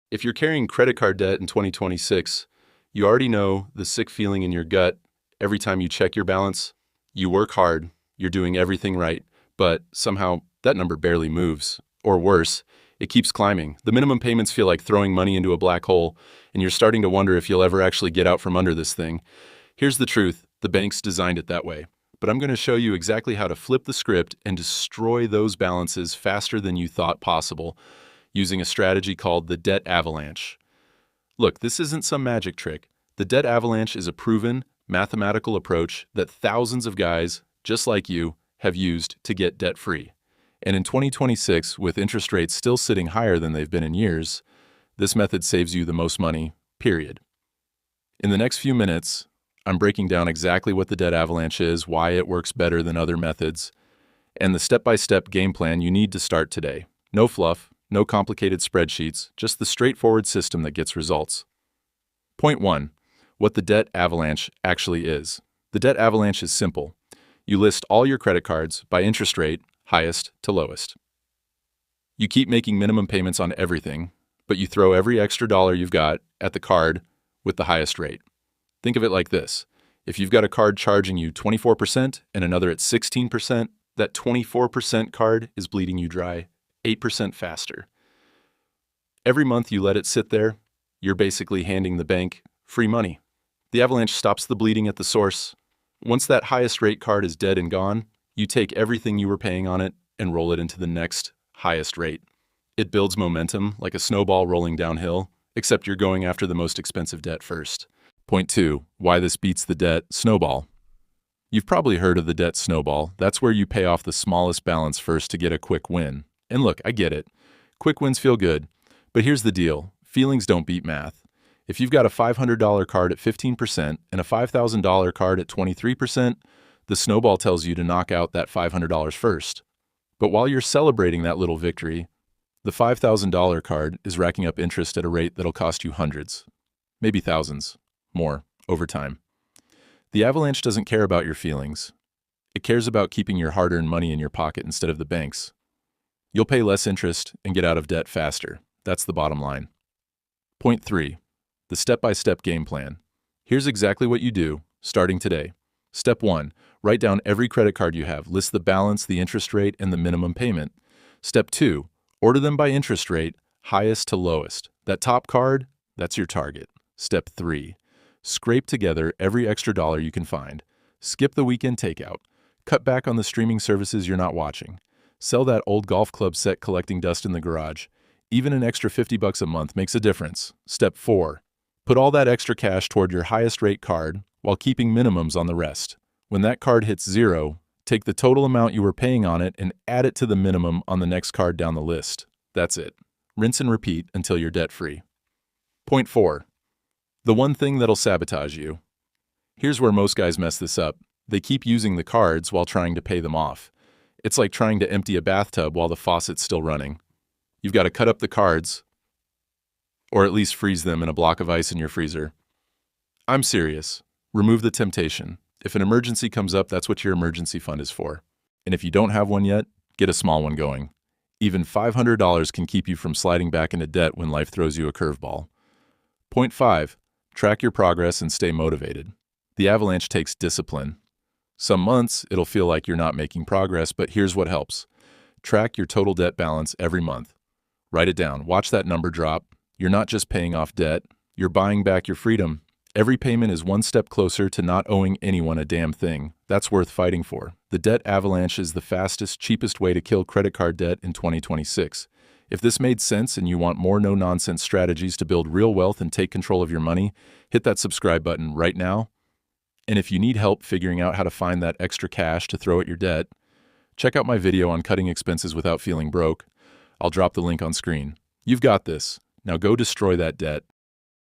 If you're carrying credit card debt in 2026, you already know the sick feeling in your gut every time you check your balance. You work hard, you're doing everything right, but somehow that number barely moves. Or worse, it keeps climbing. The minimum payments feel like throwing money into a black hole, and you're starting to wonder if you'll ever actually get out from under this thing. Here's the truth, the banks designed it that way. But I'm going to show you exactly how to flip the script and destroy those balances faster than you thought possible, using a strategy called the debt avalanche. Look, this isn't some magic trick. The debt avalanche is a proven, mathematical approach that thousands of guys, just like you, have used to get debt-free. And in 2026, with interest rates still sitting higher than they've been in years, this method saves you the most money, period. In the next few minutes, I'm breaking down exactly what the debt avalanche is, why it works better than other methods, and the step-by-step game plan you need to start today. No fluff, no complicated spreadsheets, just the straightforward system that gets results. Point 1. What the debt avalanche actually is. The debt avalanche is simple. You list all your credit cards by interest rate, highest to lowest. You keep making minimum payments on everything, but you throw every extra dollar you've got at the card with the highest rate. Think of it like this. If you've got a card charging you 24% and another at 16%, that 24% card is bleeding you dry 8% faster. Every month you let it sit there, you're basically handing the bank free money. The avalanche stops the bleeding at the source. Once that highest rate card is dead and gone, you take everything you were paying on it and roll it into the next highest rate. It builds momentum like a snowball rolling downhill, except you're going after the most expensive debt first. Point 2. Why this beats the debt snowball. You've probably heard of the debt snowball. That's where you pay off the smallest balance first to get a quick win. And look, I get it. Quick wins feel good. But here's the deal. Feelings don't beat math. If you've got a $500 card at 15% and a $5,000 card at 23%, the snowball tells you to knock out that $500 first. But while you're celebrating that little victory, the $5,000 card is racking up interest at a rate that'll cost you hundreds, maybe thousands, more, over time. The avalanche doesn't care about your feelings. It cares about keeping your hard-earned money in your pocket instead of the bank's. You'll pay less interest and get out of debt faster. That's the bottom line. Point 3. The step-by-step game plan. Here's exactly what you do, starting today. Step 1. Write down every credit card you have. List the balance, the interest rate, and the minimum payment. Step 2. Order them by interest rate, highest to lowest. That top card, that's your target. Step 3. Scrape together every extra dollar you can find. Skip the weekend takeout. Cut back on the streaming services you're not watching. Sell that old golf club set collecting dust in the garage. Even an extra $50 a month makes a difference. Step 4. Put all that extra cash toward your highest rate card while keeping minimums on the rest. When that card hits zero, take the total amount you were paying on it and add it to the minimum on the next card down the list. That's it. Rinse and repeat until you're debt-free. Point 4. The one thing that'll sabotage you. Here's where most guys mess this up. They keep using the cards while trying to pay them off. It's like trying to empty a bathtub while the faucet's still running. You've got to cut up the cards, or at least freeze them in a block of ice in your freezer. I'm serious. Remove the temptation. If an emergency comes up, that's what your emergency fund is for. And if you don't have one yet, get a small one going. Even $500 can keep you from sliding back into debt when life throws you a curveball. Point 5. Track your progress and stay motivated. The avalanche takes discipline. Some months, it'll feel like you're not making progress, but here's what helps. Track your total debt balance every month. Write it down. Watch that number drop. You're not just paying off debt, you're buying back your freedom. Every payment is one step closer to not owing anyone a damn thing. That's worth fighting for. The debt avalanche is the fastest, cheapest way to kill credit card debt in 2026. If this made sense and you want more no-nonsense strategies to build real wealth and take control of your money, hit that subscribe button right now. And if you need help figuring out how to find that extra cash to throw at your debt, check out my video on cutting expenses without feeling broke. I'll drop the link on screen. You've got this. Now go destroy that debt